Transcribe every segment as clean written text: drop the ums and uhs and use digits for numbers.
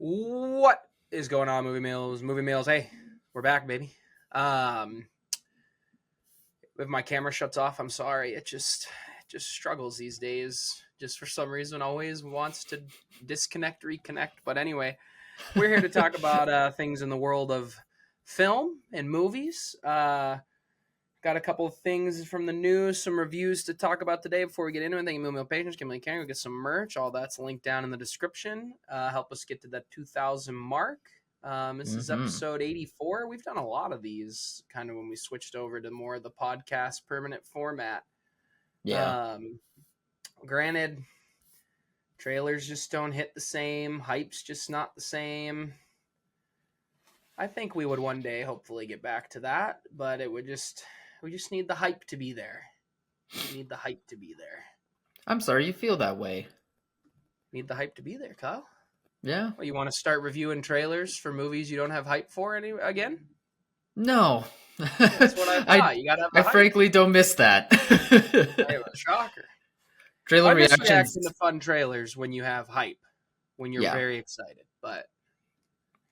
What is going on, movie meals? Movie meals. Hey, we're back, baby. If my camera shuts off, I'm sorry. It just struggles these days. Just for some reason, always wants to disconnect, reconnect. But anyway, we're here to talk about things in the world of film and movies. Got a couple of things from the news, some reviews to talk about today before we get into anything. Movie Meal Patrons, Kimberly Karen, we'll get some merch. All that's linked down in the description. Help us get to that 2,000 mark. This is episode 84. We've done a lot of these kind of when we switched over to more of the podcast permanent format. Yeah. Granted, trailers just don't hit the same. Hype's just not the same. I think we would one day hopefully get back to that, but we just need the hype to be there. We need the hype to be there. I'm sorry you feel that way. Need the hype to be there, Kyle. Yeah. Well, you want to start reviewing trailers for movies you don't have hype for again? No. That's what I thought. You gotta have I hype. frankly don't miss that. Hey, what a shocker. Trailer I miss reactions. reacting to fun trailers when you have hype, when you're very excited. But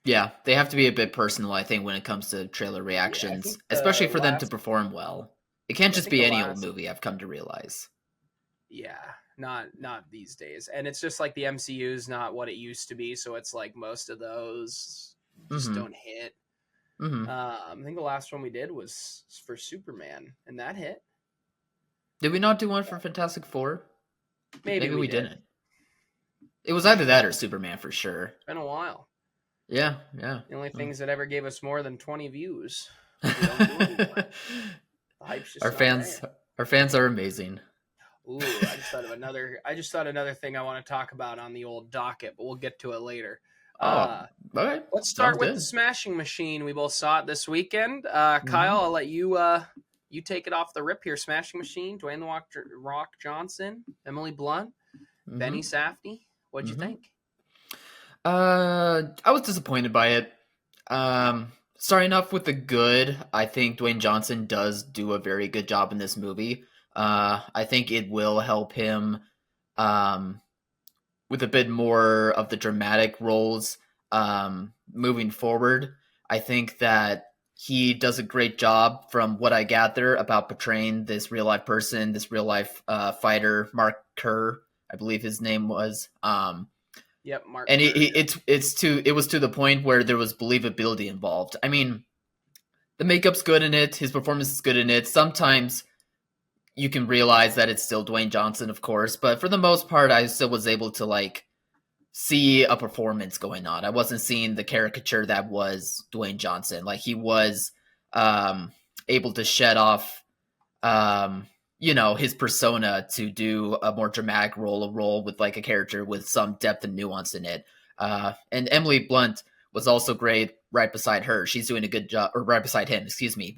yeah, they have to be a bit personal, I think, when it comes to trailer reactions, especially for them to perform well. It can't just be any old movie, I've come to realize. Yeah, not these days. And it's just like the MCU is not what it used to be, so it's like most of those just don't hit. I think the last one we did was for Superman, and that hit. Did we not do one for Fantastic Four? Maybe we didn't. It was either that or Superman for sure. It's been a while. Yeah. The only things that ever gave us more than 20 views. The hype's just our fans are amazing. Ooh, I just thought another thing I want to talk about on the old docket, but we'll get to it later. All right. Let's start with the Smashing Machine. We both saw it this weekend. Kyle, I'll let you you take it off the rip here. Smashing Machine, Dwayne the Rock Johnson, Emily Blunt, Benny Safdie. What'd you think? I was disappointed by it. Starting off with the good, I think Dwayne Johnson does do a very good job in this movie. I think it will help him with a bit more of the dramatic roles moving forward. I think that he does a great job from what I gather about portraying this real life person, this real life fighter, Mark Kerr, I believe his name was. Yep, Mark. And it was to the point where there was believability involved. I mean, the makeup's good in it, his performance is good in it. Sometimes you can realize that it's still Dwayne Johnson, of course, but for the most part, I still was able to see a performance going on. I wasn't seeing the caricature that was Dwayne Johnson. Like he was able to shed off, his persona to do a more dramatic role with like a character with some depth and nuance in it. And Emily Blunt was also great right beside her. She's doing a good job, or right beside him, excuse me.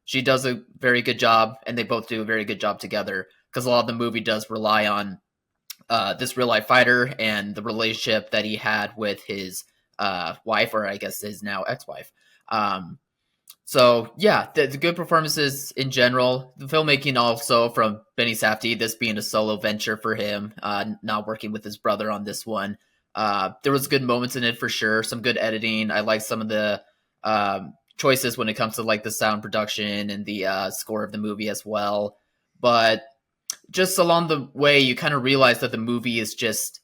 She does a very good job, and they both do a very good job together because a lot of the movie does rely on this real life fighter and the relationship that he had with his wife, or I guess his now ex-wife. So yeah, the good performances in general. The filmmaking also from Benny Safdie, this being a solo venture for him, not working with his brother on this one. There was good moments in it for sure. Some good editing. I like some of the choices when it comes to like the sound production and the score of the movie as well. But just along the way, you kind of realize that the movie is just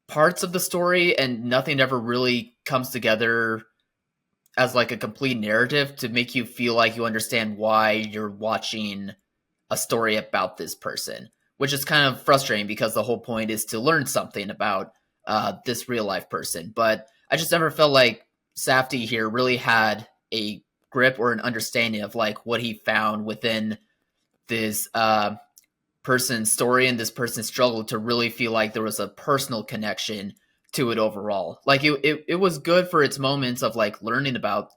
parts of the story and nothing ever really comes together as like a complete narrative to make you feel like you understand why you're watching a story about this person, which is kind of frustrating because the whole point is to learn something about this real life person. But I just never felt like Safdie here really had a grip or an understanding of like what he found within this person's story and this person's struggle to really feel like there was a personal connection to it overall. Like it was good for its moments of like learning about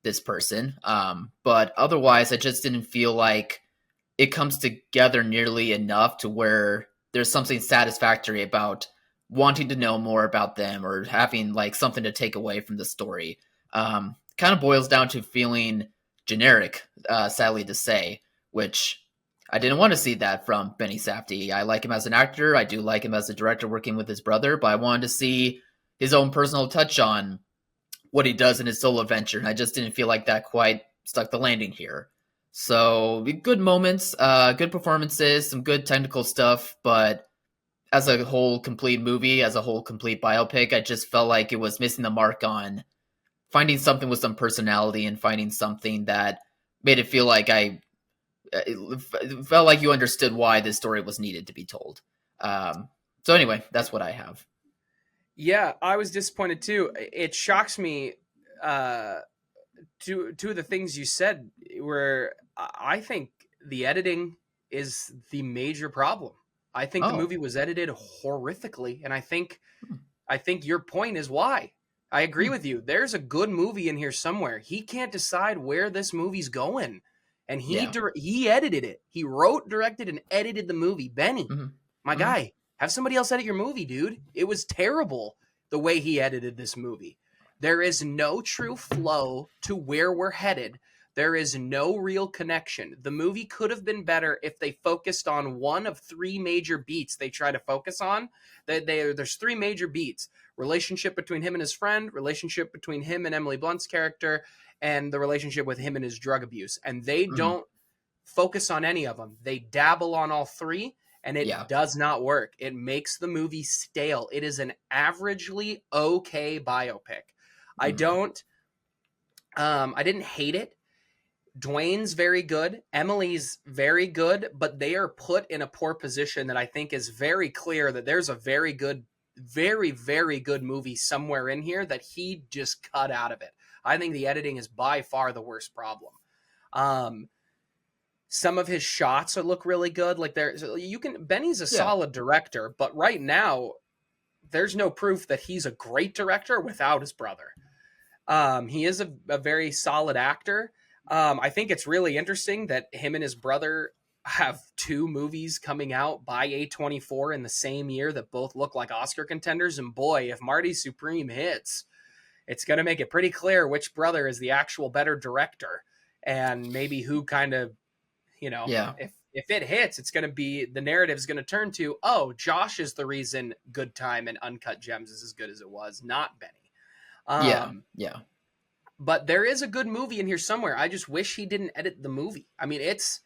this person. But otherwise I just didn't feel like it comes together nearly enough to where there's something satisfactory about wanting to know more about them or having like something to take away from the story. Kind of boils down to feeling generic, sadly to say, which I didn't want to see that from Benny Safdie. I like him as an actor. I do like him as a director working with his brother, but I wanted to see his own personal touch on what he does in his solo adventure, and I just didn't feel like that quite stuck the landing here. So good moments, good performances, some good technical stuff, but as a whole complete movie, as a whole complete biopic, I just felt like it was missing the mark on finding something with some personality and finding something that made it feel like it felt like you understood why this story was needed to be told. So anyway, that's what I have. Yeah, I was disappointed too. It shocks me. Uh, two of the things you said were, I think the editing is the major problem. I think the Oh, movie was edited horrifically, and hmm, I think your point is why. I agree hmm, with you. There's a good movie in here somewhere. He can't decide where this movie's going, and yeah, he edited it. He wrote, directed, and edited the movie. Benny, hmm, my hmm, guy, have somebody else edit your movie, dude. It was terrible the way he edited this movie. There is no true flow to where we're headed. There is no real connection. The movie could have been better if they focused on one of three major beats they try to focus on. There's three major beats: relationship between him and his friend, relationship between him and Emily Blunt's character, and the relationship with him and his drug abuse. And they hmm, don't focus on any of them. They dabble on all three, and it yeah, does not work. It makes the movie stale. It is an averagely okay biopic. I hmm, don't I didn't hate it. Dwayne's very good. Emily's very good, but they are put in a poor position that I think is very clear that there's a very good, very, very good movie somewhere in here that he just cut out of it. I think the editing is by far the worst problem. Um, some of his shots look really good. Like Benny's a yeah, solid director, but right now there's no proof that he's a great director without his brother. He is a very solid actor. I think it's really interesting that him and his brother have two movies coming out by A24 in the same year that both look like Oscar contenders. And boy, if Marty Supreme hits, it's going to make it pretty clear which brother is the actual better director, and maybe who kind of, yeah, if it hits, it's going to be, the narrative is going to turn to, oh, Josh is the reason Good Time and Uncut Gems is as good as it was, not Benny. yeah, Um, yeah, but there is a good movie in here somewhere. I just wish he didn't edit the movie. I mean, it's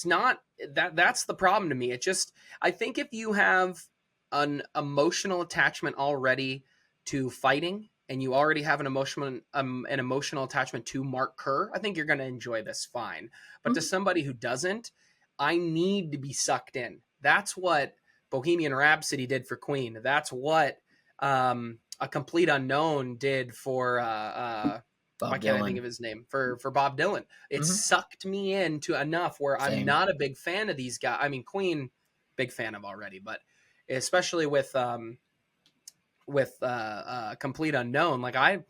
not that's the problem to me. It just, I think if you have an emotional attachment already to fighting, and you already have an emotional attachment to Mark Kerr, I think you're going to enjoy this fine. But to hmm, somebody who doesn't, I need to be sucked in. That's what Bohemian Rhapsody did for Queen. That's what A Complete Unknown did for why Bob can't I think Dylan. of his name, for Bob Dylan. It Hmm. sucked me into enough where I'm Same. not a big fan of these guys. I mean, Queen, big fan of already, but especially with Complete Unknown, like I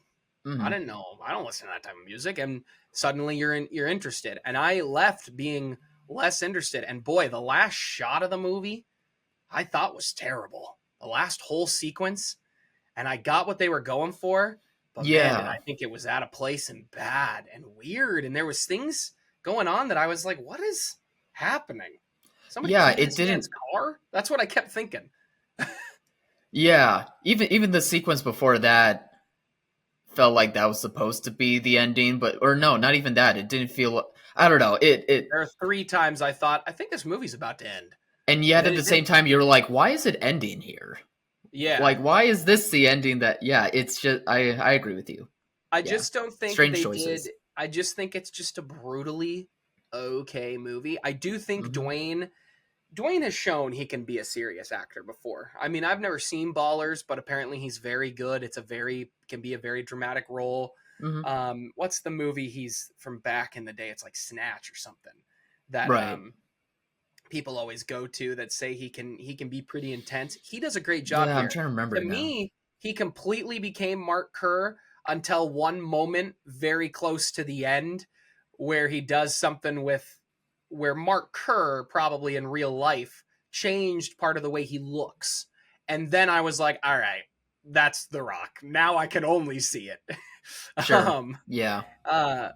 Hmm. didn't know, I don't listen to that type of music, and suddenly you're interested, and I left being less interested. And boy, the last shot of the movie I thought was terrible. The last whole sequence, and I got what they were going for, but man, did I Yeah, think it was out of place and bad and weird. And there was things going on that I was like, what is happening? Somebody yeah. keyed It this man's didn't. car? That's what I kept thinking. Yeah, even the sequence before that felt like that was supposed to be the ending, but or no, not even that. It didn't feel. I don't know. It There are three times I thought, I think this movie's about to end. and And yet then at the it same didn't. time you're like, why is it ending here? Yeah. Like, why is this the ending that? Yeah, it's just. I agree with you. I Yeah, just don't think strange they did. choices. I just think it's just a brutally okay movie. I do think Hmm. Dwayne has shown he can be a serious actor before. I mean, I've never seen Ballers, but apparently he's very good. Can be a very dramatic role. Hmm. What's the movie he's from back in the day? It's like Snatch or something that Right. people always go to that say he can be pretty intense. He does a great job Yeah, I'm here. trying to remember To it now. me, he completely became Mark Kerr until one moment very close to the end where he does something with where Mark Kerr probably in real life changed part of the way he looks. And then I was like, all right, that's The Rock. Now I can only see it. Sure. um Yeah. uh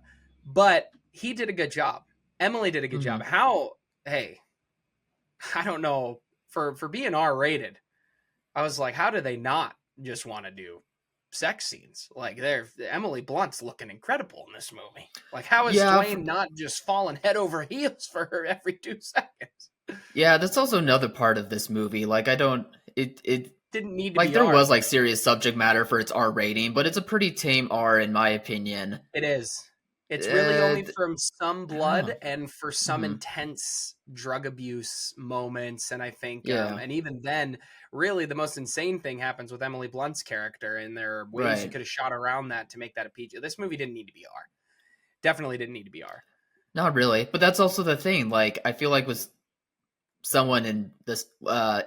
but he did a good job. Emily did a good Hmm. job. How, hey, I don't know, for being R rated, I was like, how do they not just want to do sex scenes. Like Emily Blunt's looking incredible in this movie. Like how is Yeah, Dwayne not just falling head over heels for her every 2 seconds? yeah, that's also another part of this movie. Like I don't it Didn't need to like be there R. was like serious subject matter for its R rating, but it's a pretty tame R in my opinion. It is. It's really Uh, only from some I don't blood know. and for some Hmm. intense drug abuse moments. And I think, Yeah, and even then, really the most insane thing happens with Emily Blunt's character, and there are ways you right. could have shot around that to make that a PG. This movie didn't need to be R. Definitely didn't need to be R. Not really, but that's also the thing. Like I feel like with someone in this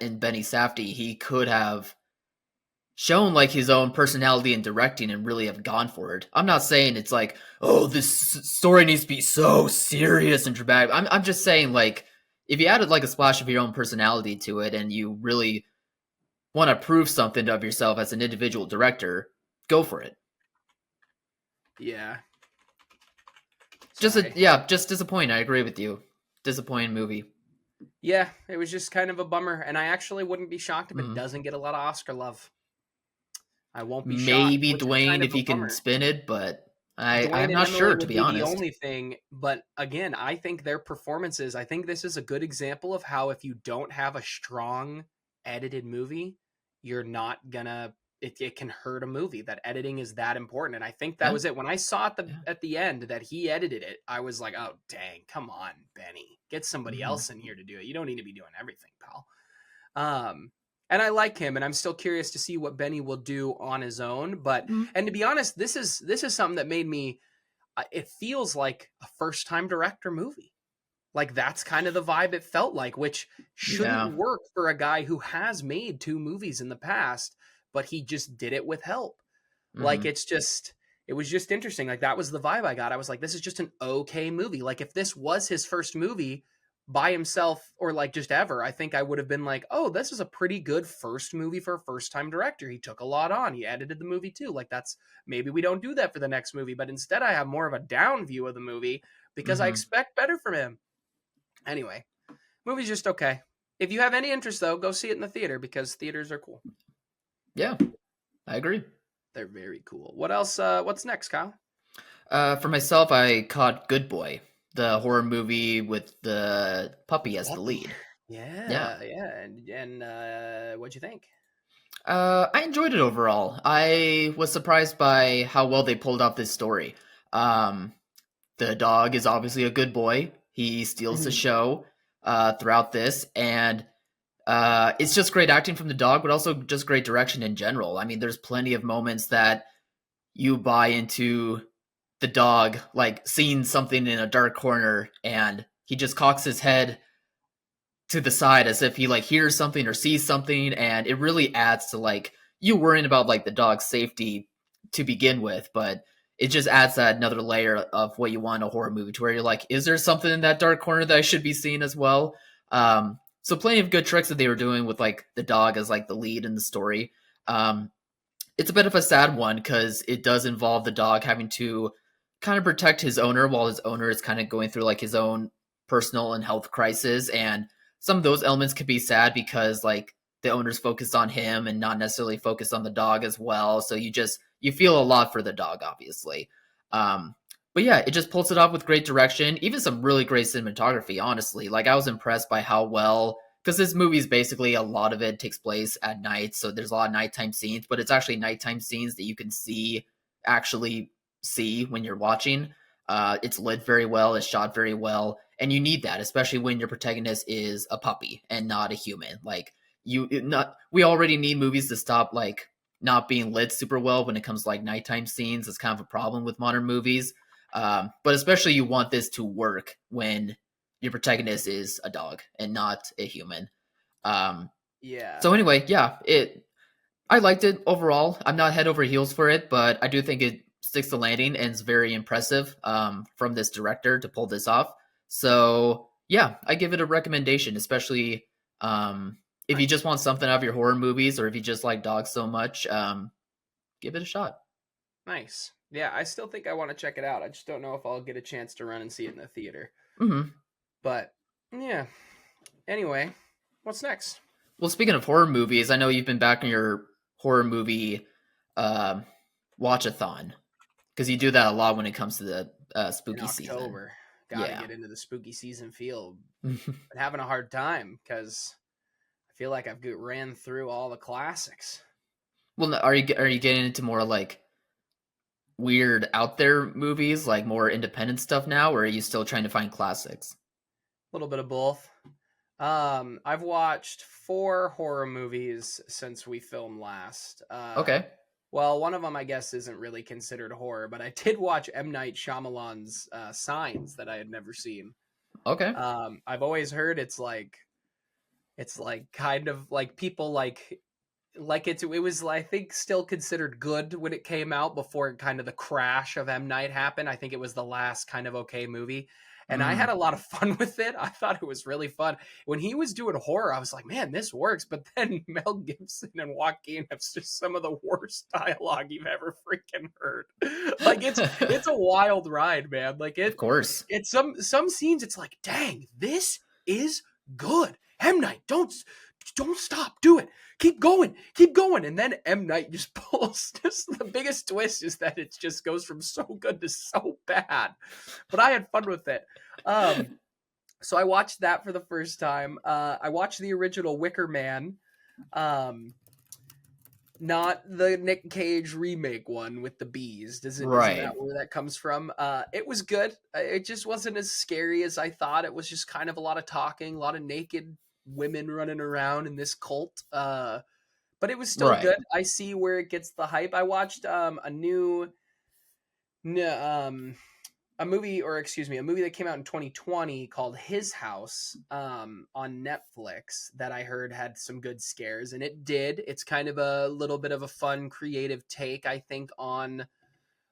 in Benny Safdie, he could have shown like his own personality in directing and really have gone for it. I'm not saying it's like, oh, this story needs to be so serious and dramatic. I'm just saying like if you added like a splash of your own personality to it and you really want to prove something of yourself as an individual director, go for it. Yeah. Just a Sorry. yeah, just disappointing. I agree with you. Disappointing movie. Yeah, it was just kind of a bummer. And I actually wouldn't be shocked if it Mhm. doesn't get a lot of Oscar love. I won't be shocked, Maybe which is kind Dwayne of if a he can bummer. spin it, but I'm Dwayne and not Emily sure to would be be the honest. only thing, but again, I think their performances, I think this is a good example of how if you don't have a strong edited movie, you're not gonna it can hurt a movie. That editing is that important. And I think that Yeah, was it. When I saw yeah. at the end that he edited it, I was like, oh dang, come on, Benny. Get somebody Hmm. else in here to do it. You don't need to be doing everything, pal. Um, and I like him, and I'm still curious to see what Benny will do on his own. But Mm, and to be honest, this is something that made me. It feels like a first time director movie. Like that's kind of the vibe it felt like, which shouldn't yeah. work for a guy who has made 2 movies in the past, but he just did it with help. Like Hmm. it was just interesting. Like that was the vibe I got. I was like, this is just an okay movie. Like if this was his first movie by himself or like just ever, I think I would have been like, oh, this is a pretty good first movie for a first time director. He took a lot on. He edited the movie too. Like that's maybe we don't do that for the next movie, but instead I have more of a down view of the movie because I Hmm. expect better from him. Anyway, movie's just okay. If you have any interest though, go see it in the theater because theaters are cool. Yeah, I agree. They're very cool. What else? What's next, Kyle? For myself, I caught Good Boy, the horror movie with the puppy as the Puppy. lead. Yeah. Yeah. And what'd you think? I enjoyed it overall. I was surprised by how well they pulled off this story. Um, the dog is obviously a good boy. He steals the Mhm. show throughout this, and it's just great acting from the dog, but also just great direction in general. I mean, there's plenty of moments that you buy into the dog, like seeing something in a dark corner, and he just cocks his head to the side as if he like hears something or sees something, and it really adds to like you worrying about like the dog's safety to begin with, but it just adds that another layer of what you want in a horror movie to where you're like, is there something in that dark corner that I should be seeing as well? So plenty of good tricks that they were doing with like the dog as like the lead in the story. Um, it's a bit of a sad one because it does involve the dog having to kind of protect his owner while his owner is kind of going through like his own personal and health crisis, and some of those elements could be sad because like the owner's focused on him and not necessarily focused on the dog as well, so you feel a lot for the dog obviously. um but yeah, it just pulls it off with great direction, even some really great cinematography, honestly. Like I was impressed by how well, because this movie is basically a lot of it takes place at night, so there's a lot of nighttime scenes, but it's actually nighttime scenes that you can actually see when you're watching. It's lit very well, it's shot very well, and you need that, especially when your protagonist is a puppy and not a human. Like we already need movies to stop like not being lit super well when it comes to like nighttime scenes. It's kind of a problem with modern movies. But especially you want this to work when your protagonist is a dog and not a human. Um, Yeah. so anyway, yeah, it I liked it overall. I'm not head over heels for it, but I do think it sticks the landing and is very impressive from this director to pull this off. So yeah, I give it a recommendation, especially if you just Nice. want something out of your horror movies or if you just like dogs so much. Give it a shot. Nice. Yeah, I still think I want to check it out. I just don't know if I'll get a chance to run and see it in the theater. Hmm. But yeah. Anyway, what's next? Well, speaking of horror movies, I know you've been back in your horror movie um, watch-a-thon because you do that a lot when it comes to the In spooky season. October. Got to Yeah. get into the spooky season feel. Been having a hard time because I feel like ran through all the classics. Well, are you getting into more like weird out there movies, like more independent stuff now, or are you still trying to find classics? A little bit of both. I've watched 4 horror movies since we filmed last. Okay. Well, one of them I guess isn't really considered horror, but I did watch M. Night Shyamalan's Signs that I had never seen. Okay. I've always heard it's like kind of like people like it was I think still considered good when it came out before kind of the crash of M. Night happened. I think it was the last kind of okay movie. And I had Mm. a lot of fun with it. I thought it was really fun. When he was doing horror, I was like, man, this works. But then Mel Gibson and Joaquin have just some of the worst dialogue you've ever freaking heard. Like it's a wild ride, man. Like Of course. it's some scenes, it's like, dang, this is good. M. Night, don't stop, do it. Keep going. And then M. Night just pulls just the biggest twist is that it just goes from so good to so bad. But I had fun with it. So I watched that for the first time. I watched the original Wicker Man. Not the Nick Cage remake one with the bees. Isn't Right. that where that comes from? It was good. It just wasn't as scary as I thought. It was just kind of a lot of talking, a lot of naked women running around in this cult. But it was still Right. good. I see where it gets the hype. I watched a movie, or excuse me, a movie that came out in 2020 called His House on Netflix that I heard had some good scares, and it did. It's kind of a little bit of a fun, creative take, I think, on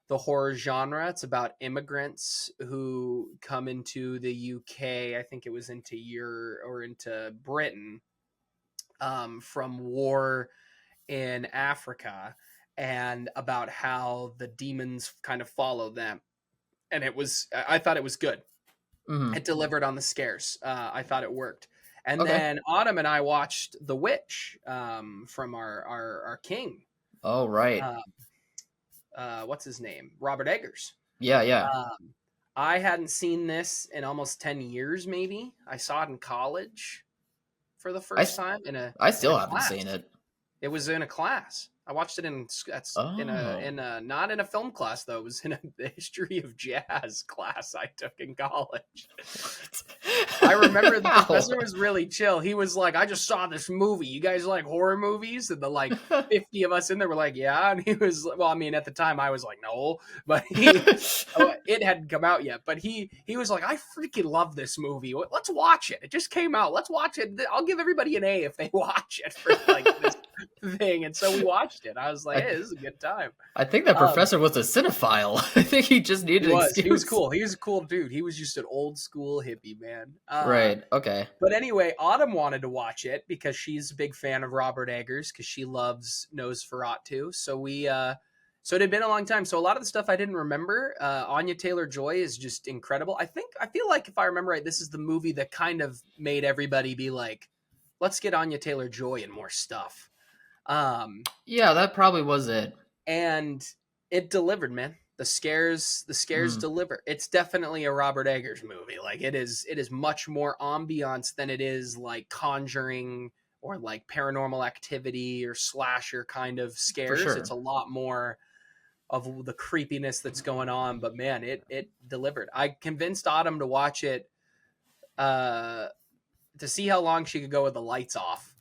the horror genre. It's about immigrants who come into the UK. I think it was into Britain from war in Africa, and about how the demons kind of follow them. And I thought it was good. Hmm. It delivered on the scares. I thought it worked. And Okay. then Autumn and I watched The Witch from our king. Oh, right. What's his name? Robert Eggers. Yeah, yeah. Um, I hadn't seen this in almost 10 years, maybe. I saw it in college for the I first time I in a still haven't class. seen it. It was in a class. I watched it Oh. in a not in a film class though. It was in the history of jazz class I took in college. What? I remember the How? professor was really chill. He was like, "I just saw this movie. You guys like horror movies?" And the like 50 of us in there were like, "Yeah." And he was, well, I mean, at the time I was like, "No," but it hadn't come out yet. But he was like, "I freaking love this movie. Let's watch it. It just came out. Let's watch it. I'll give everybody an A if they watch it for like this thing." And so we watched it. I was like, "Hey, this is a good time." I think that Um, professor was a cinephile. I think he just needed he an was. He was excuse. cool. He was a cool dude. He was just an old school hippie, man. Right. Okay. But anyway, Autumn wanted to watch it because she's a big fan of Robert Eggers because she loves Nosferatu. So it had been a long time. So a lot of the stuff I didn't remember. Anya Taylor-Joy is just incredible. I feel like if I remember right, this is the movie that kind of made everybody be like, let's get Anya Taylor-Joy in more stuff. Yeah, that probably was it. And it delivered, man. The scares Mm, deliver. It's definitely a Robert Eggers movie. Like it is much more ambiance than it is like Conjuring or like Paranormal Activity or slasher kind of for scares. It's sure. a lot more of the creepiness that's going on, but man, it delivered. I convinced Autumn to watch it uh to see how long she could go with the lights off.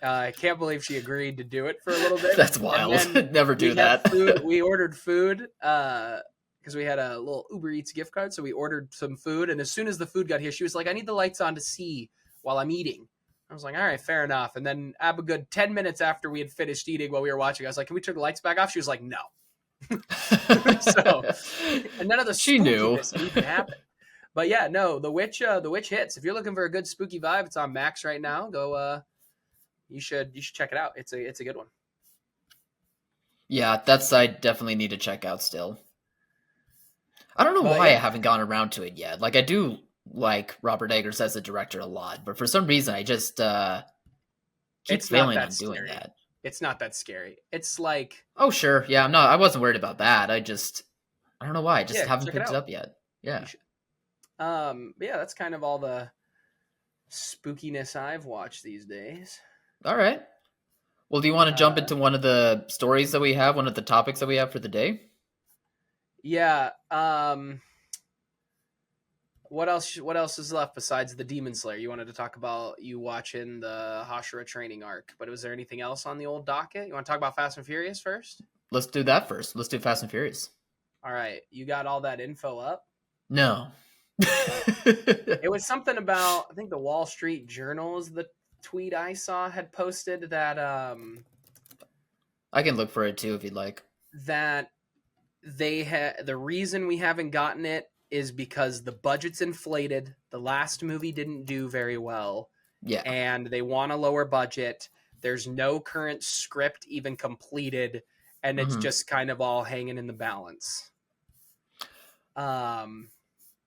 I can't believe she agreed to do it for a little bit. That's And wild. then Never do we had that. food. We ordered food because we had a little Uber Eats gift card. So we ordered some food. And as soon as the food got here, she was like, "I need the lights on to see while I'm eating." I was like, "All right, fair enough." And then a good 10 minutes after we had finished eating while we were watching, I was like, "Can we turn the lights back off?" She was like, "No." So, and none of the She knew. spookiness even happened. But yeah, no, the witch hits. If you're looking for a good spooky vibe, it's on Max right now. Go you should check it out. It's a good one. Yeah, that's I definitely need to check out still. I don't know But why I yeah, haven't gotten around to it yet. Like I do like Robert Eggers as a director a lot, but for some reason I just keep it's not failing that on doing scary. that. It's not that scary. It's like, Oh sure, yeah. I wasn't worried about that. I don't know why. I just yeah, haven't check it picked it out. up yet. You Yeah. should. But yeah, that's kind of all the spookiness I've watched these days. All right. Well, do you want to jump Uh, into one of the stories that we have, one of the topics that we have for the day? yeah. What else? What else is left besides the Demon Slayer? You wanted to talk about you watching the Hashira training arc, but was there anything else on the old docket? You want to talk about Fast and Furious first? Let's do that first. Let's do Fast and Furious. All right, you got all that info up. No. Oh, it was something about, I think the Wall Street Journal is the tweet I saw had posted that I can look for it too if you'd like. that they had the reason we haven't gotten it is because the budget's inflated. The last movie didn't do very well, Yeah. and they want a lower budget. There's no current script even completed, and it's Hmm. just kind of all hanging in the balance.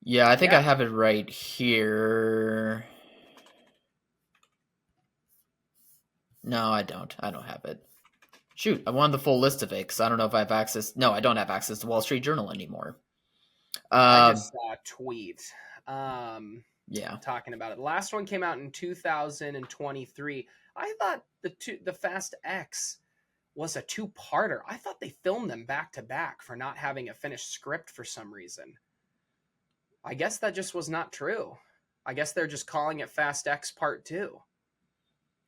Yeah, I think I Yeah, have it right here. No, I don't. I don't have it. Shoot, I wanted the full list of it because I don't know if I have access. No, I don't have access to Wall Street Journal anymore. I Um, just saw a tweet yeah. talking about it. The last one came out in 2023. I thought the Fast X was a two-parter. I thought they filmed them back to back for not having a finished script for some reason. I guess that just was not true. I guess they're just calling it Fast X Part 2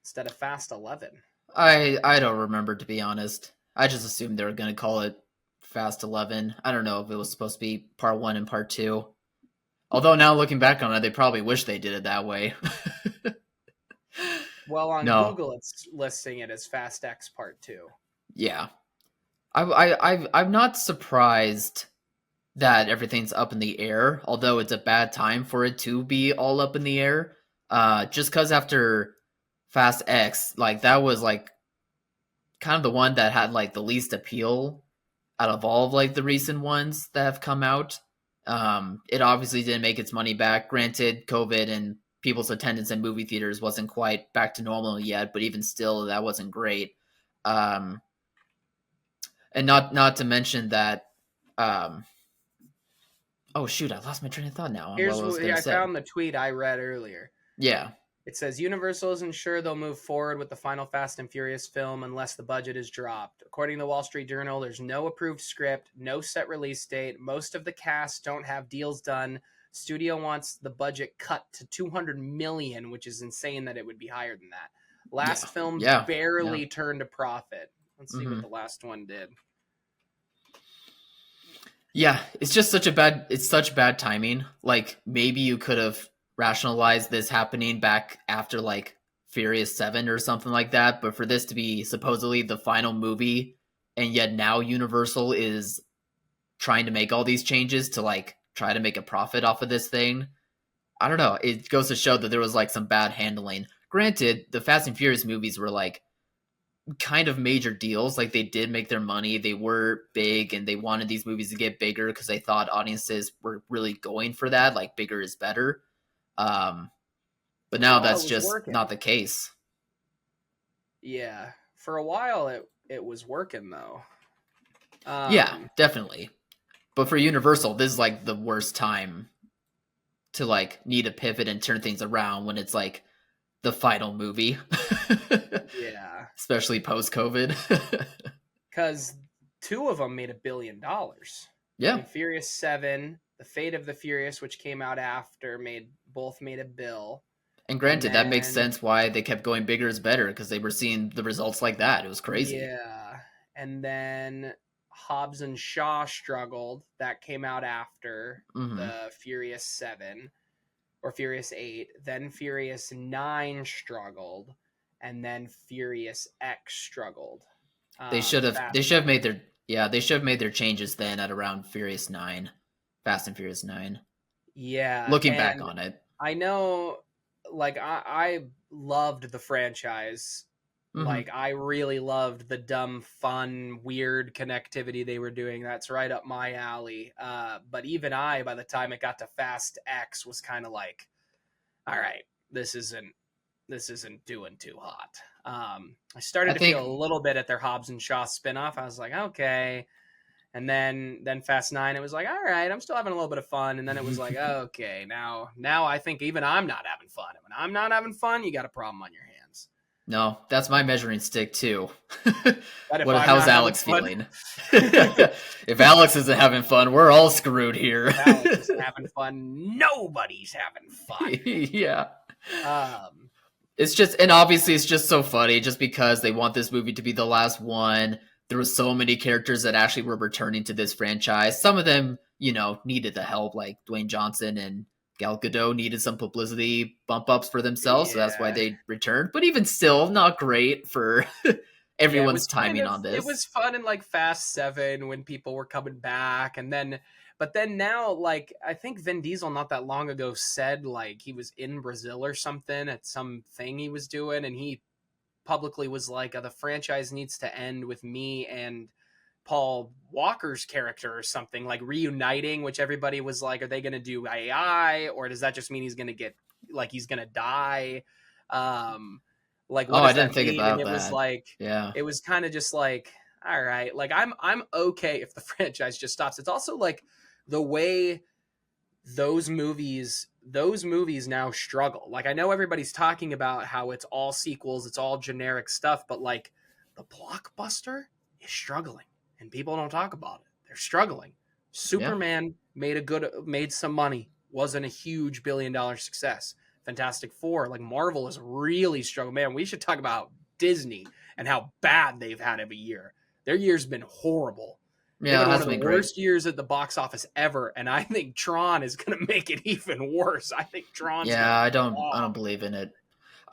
instead of Fast 11. I don't remember, to be honest. I just assumed they were going to call it Fast 11. I don't know if it was supposed to be part 1 and part 2. Although now looking back on it, they probably wish they did it that way. Well, on No. Google, it's listing it as Fast X Part 2. Yeah. I'm not surprised that everything's up in the air, although it's a bad time for it to be all up in the air. Just because after Fast X, like that was like kind of the one that had like the least appeal out of all of like the recent ones that have come out. It obviously didn't make its money back. Granted, COVID and people's attendance in movie theaters wasn't quite back to normal yet, but even still, that wasn't great. Um, and not to mention that. Um, oh shoot, I lost my train of thought now on what I Here's was what gonna I say. found the tweet I read earlier. Yeah, It says Universal isn't sure they'll move forward with the final Fast and Furious film unless the budget is dropped. According to the Wall Street Journal, there's no approved script, no set release date. Most of the cast don't have deals done. Studio wants the budget cut to 200 million, which is insane that it would be higher than that. yeah, Last film yeah, yeah. barely turned a profit. Let's see what Hmm. the last one did. Yeah, it's just such bad timing. Like maybe you could have rationalized this happening back after like Furious 7 or something like that, but for this to be supposedly the final movie and yet now Universal is trying to make all these changes to like try to make a profit off of this thing. I don't know. It goes to show that there was like some bad handling. Granted, the Fast and Furious movies were like kind of major deals. Like they did make their money. They were big and they wanted these movies to get bigger because they thought audiences were really going for that. Like bigger is better. Um, but For a now while, that's it was just working. not the case. Yeah, for a while it was working though. Yeah, Um, definitely. But for Universal, this is like the worst time to like need a pivot and turn things around when it's like the final movie. yeah, Especially post COVID. because two of them made $1 billion. I Yeah. mean, Furious 7, The Fate of the Furious, which came out after, made a bill, And and granted, that makes then sense why they kept going bigger is better because they were seeing the results like that. It was crazy. yeah, and then Hobbs and Shaw struggled. That came out after Hmm. the Furious 7 or Furious 8. Then Furious 9 struggled, and then Furious X struggled. They Fast should have 9. made their they should have made their changes then at around Furious 9. Fast and Furious 9. Yeah, Looking back and on it. I know, like I loved the franchise. Hmm. Like I really loved the dumb, fun, weird connectivity they were doing. That's right up my alley. But even I, by the time it got to Fast X, was kind of like, all right, this isn't doing too hot. I started I to feel think a little bit at their Hobbs and Shaw spinoff. I was like, okay. And then Fast 9, it was like, all right, I'm still having a little bit of fun. And then it was like, okay, now I think even I'm not having fun. When I'm not having fun, you got a problem on your hands. no, that's my measuring stick too. But if I'm How's not having Alex fun, feeling? If Alex isn't having fun, we're all screwed here. if Alex isn't having fun, nobody's having fun. Yeah. Um, It's just, and obviously it's just so funny just because they want this movie to be the last one. There were so many characters that actually were returning to this franchise. Some of them, needed the help, like Dwayne Johnson and Gal Gadot needed some publicity bump ups for themselves, so that's why yeah. they returned. But even still, not great for Yeah, everyone's timing on it this. was fun in like Fast 7 when people were coming back, but then now, like, I think Vin Diesel not that long ago said like he was in Brazil or something at some thing he was doing, and he publicly was like, the franchise needs to end with me and Paul Walker's character or something, like reuniting, which everybody was like, are they going to do AI, or does that just mean he's going to get, like, he's going to die? Like, Oh, what I does didn't that think mean? And about it was that. like, Yeah. it was kind of just like, all right, like I'm okay if the franchise just stops. It's also like the way those movies now struggle. Like, I know everybody's talking about how it's all sequels, it's all generic stuff, but like the blockbuster is struggling and people don't talk about it. They're struggling. Yeah. Superman made some money, wasn't a huge billion-dollar success. Fantastic Four, like Marvel is really struggling. Man, we should talk about Disney and how bad they've had of a year. Their year's been horrible. They've Yeah, it had one of hasn't the been great. worst years at the box office ever, and I think Tron is going to make it even worse. I think Tron's going Yeah, to I don't bomb. believe in it.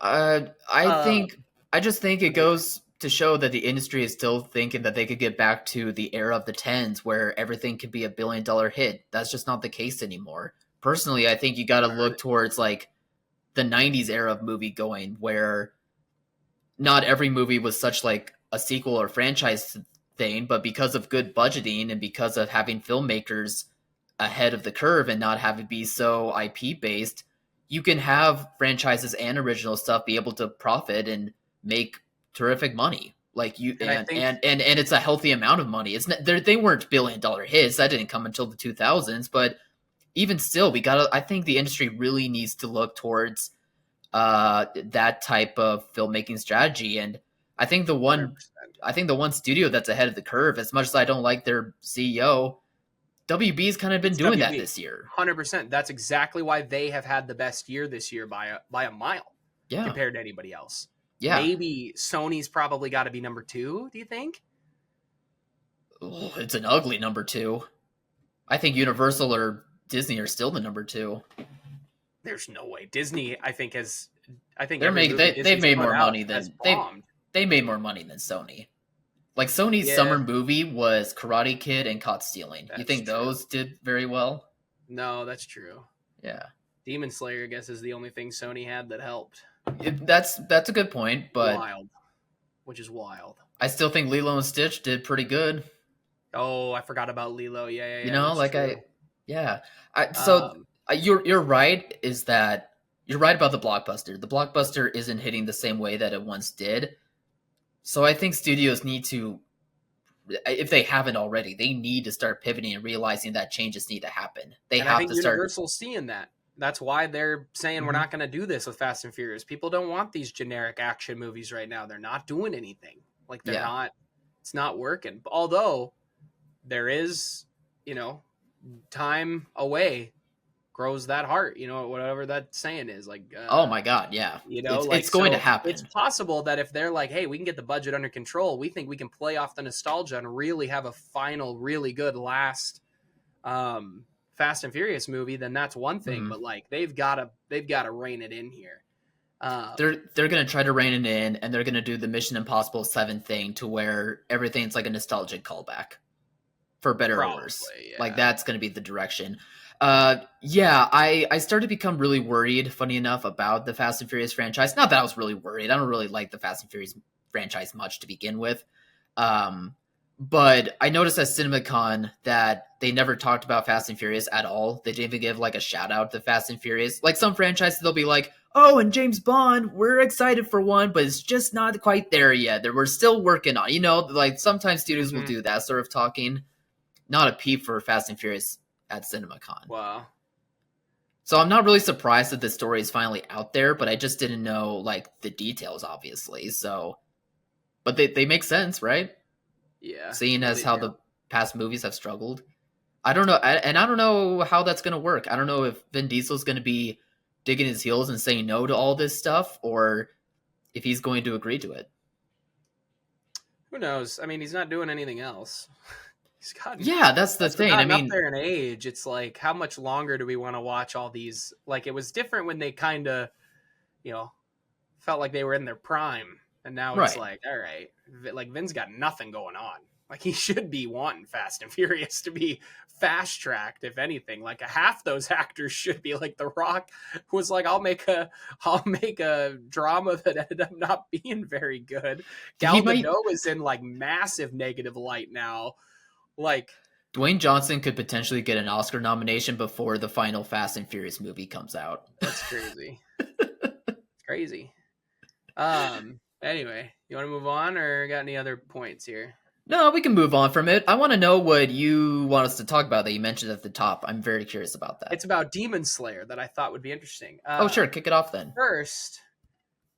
I Um, think I just think it but yeah, goes to show that the industry is still thinking that they could get back to the era of the tens where everything could be a $1 billion hit. That's just not the case anymore. Personally, I think you got to I heard look it. towards like the 90s era of movie going where not every movie was such like a sequel or franchise thing, but because of good budgeting and because of having filmmakers ahead of the curve and not have it be so IP based, you can have franchises and original stuff be able to profit and make terrific money. Like you And I think and it's a healthy amount of money. It's not, they weren't $1 billion hits. That didn't come until the 2000s, but even still, we got to I think the industry really needs to look towards that type of filmmaking strategy. And I think the one 100%. I think the one studio that's ahead of the curve, as much as I don't like their CEO, WB's kind of been It's doing that WB. this year. 100%. That's exactly why they have had the best year this year by a mile Yeah. compared to anybody else. Yeah. Maybe Sony's probably got to be number 2, do you think? Oh, it's an ugly number 2. I think Universal or Disney are still the number 2. There's no way. Disney, I think They're every making movie they've Disney's made put more out money has than bombed. they made more money than Sony. Like Sony's Yeah, summer movie was Karate Kid and Caught Stealing. You that's think true. those did very well? No, that's true. Yeah. Demon Slayer, I guess, is the only thing Sony had that helped. That's a good point, but Wild, which is wild. I still think Lilo and Stitch did pretty good. Oh, I forgot about Lilo. Yeah, yeah, You yeah. know, That's like true. yeah. Um, You're right. Is that you're right about the blockbuster? The blockbuster isn't hitting the same way that it once did. So I think studios need to, if they haven't already, they need to start pivoting and realizing that changes need to happen. They and I have think to start. Universal's seeing that. That's why they're saying we're Mhm. not going to do this with Fast and Furious. People don't want these generic action movies right now. They're not doing anything. Like, they're Yeah, not. It's not working. Although there is, you know, time away grows that heart. You know, whatever that saying is. Like, oh my god, yeah, like, it's going to so it's happen. possible that if they're like, hey, we can get the budget under control, we think we can play off the nostalgia and really have a final really good last Fast and Furious movie, then that's one thing. Mhm. But like, they've got to rein it in here. They're gonna try to rein it in, and they're gonna do the Mission Impossible 7 thing to where everything's like a nostalgic callback, for better or worse. Probably, Like yeah. that's gonna be the direction. Yeah, I started to become really worried, funny enough, about the Fast and Furious franchise. Not that I was really worried. I don't really like the Fast and Furious franchise much to begin with. Um, but I noticed at CinemaCon that they never talked about Fast and Furious at all. They didn't even give like a shout out to Fast and Furious. Like some franchises, they'll be like, oh, and James Bond, we're excited for one, but it's just not quite there yet. We're still working on, like sometimes studios will do that sort of talking. Not a peep for Fast and Furious at CinemaCon. Wow. So I'm not really surprised that the story is finally out there, but I just didn't know like the details, obviously. So, but they make sense, right? Yeah. Seeing Yeah, as they how do. the past movies have struggled. I don't know, and I don't know how that's going to work. I don't know if Vin Diesel's going to be digging his heels and saying no to all this stuff, or if he's going to agree to it. Who knows? I mean, he's not doing anything else. He's gotten Yeah, that's the thing. I gotten up mean, there in age. It's like, how much longer do we want to watch all these? Like, it was different when they kind of, you know, felt like they were in their prime, and now it's right. like, all right, like Vin's got nothing going on. Like, he should be wanting Fast and Furious to be fast tracked, if anything. Like, half those actors should be like The Rock was like, I'll make a drama that ended up not being very good. He Gal might. Gadot is in like massive negative light now. Like, Dwayne Johnson could potentially get an Oscar nomination before the final Fast and Furious movie comes out. that's crazy. Crazy. Anyway, you want to move on, or got any other points here? No, we can move on from it. I want to know what you want us to talk about that you mentioned at the top. I'm very curious about that. It's about Demon Slayer that I thought would be interesting. Oh, sure. Kick it off then. First,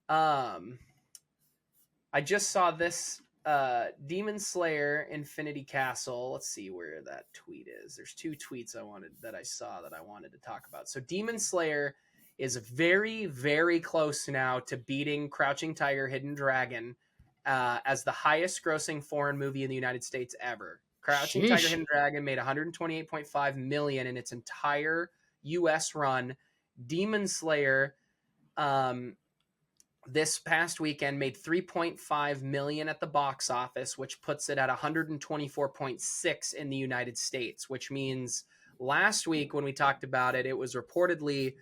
I just saw this Demon Slayer Infinity Castle. Let's see where that tweet is. There's two tweets I saw that I wanted to talk about. So Demon Slayer is very, very close now to beating Crouching Tiger, Hidden Dragon as the highest grossing foreign movie in the United States ever. Crouching Sheesh. Tiger, Hidden Dragon made 128.5 million in its entire US run. Demon Slayer this past weekend made 3.5 million at the box office, which puts it at 124.6 in the United States, which means last week when we talked about it, it was reportedly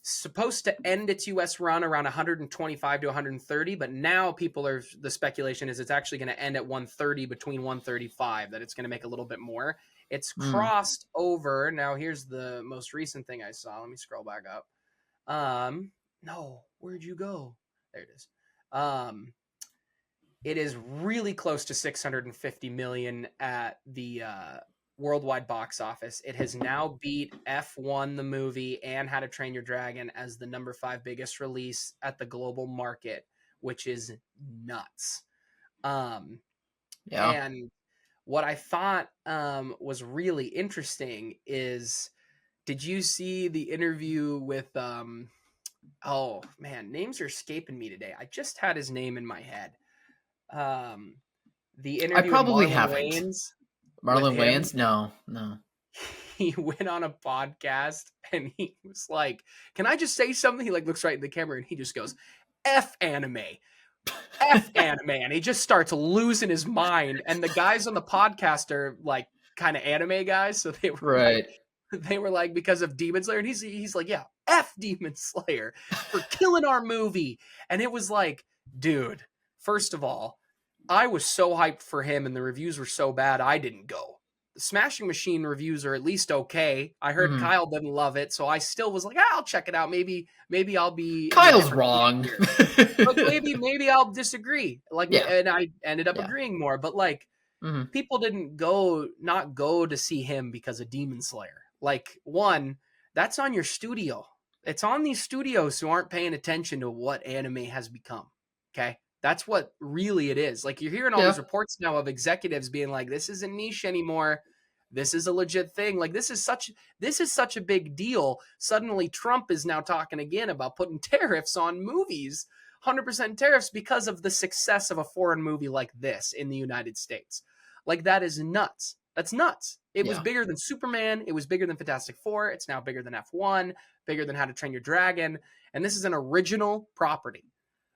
supposed to end its US run around 125 to 130, but now the speculation is it's actually going to end at 130, between 135, that it's going to make a little bit more. It's crossed over. Now here's the most recent thing I saw. Let me scroll back up. No, where'd you go? There it is. It is really close to 650 million at the worldwide box office. It has now beat F1 the movie and How to Train Your Dragon as the number 5 biggest release at the global market, which is nuts. And what I thought was really interesting is, did you see the interview with oh man, names are escaping me today. I just had his name in my head. The interview I probably with Marlon haven't. Wayans. Marlon Wayans? No. He went on a podcast and he was like, "Can I just say something?" He like looks right in the camera and he just goes, "F anime. F anime." And he just starts losing his mind. And the guys on the podcast are like kind of anime guys. So they were like, because of Demon Slayer. And he's like, yeah, F Demon Slayer for killing our movie. And it was like, dude, first of all, I was so hyped for him and the reviews were so bad I didn't go. The Smashing Machine reviews are at least okay. I heard Kyle didn't love it, so I still was like, I'll check it out. Maybe I'll be Kyle's wrong. But maybe I'll disagree. And I ended up agreeing more. But like, people didn't not go to see him because of Demon Slayer. Like, one, that's on your studio. It's on these studios who aren't paying attention to what anime has become. Okay? That's what really it is. Like, you're hearing all these reports now of executives being like, this isn't niche anymore. This is a legit thing. Like, this is such a big deal. Suddenly Trump is now talking again about putting tariffs on movies, 100% tariffs, because of the success of a foreign movie like this in the United States. Like, that is nuts. That's nuts. It was bigger than Superman. It was bigger than Fantastic Four. It's now bigger than F1, bigger than How to Train Your Dragon. And this is an original property.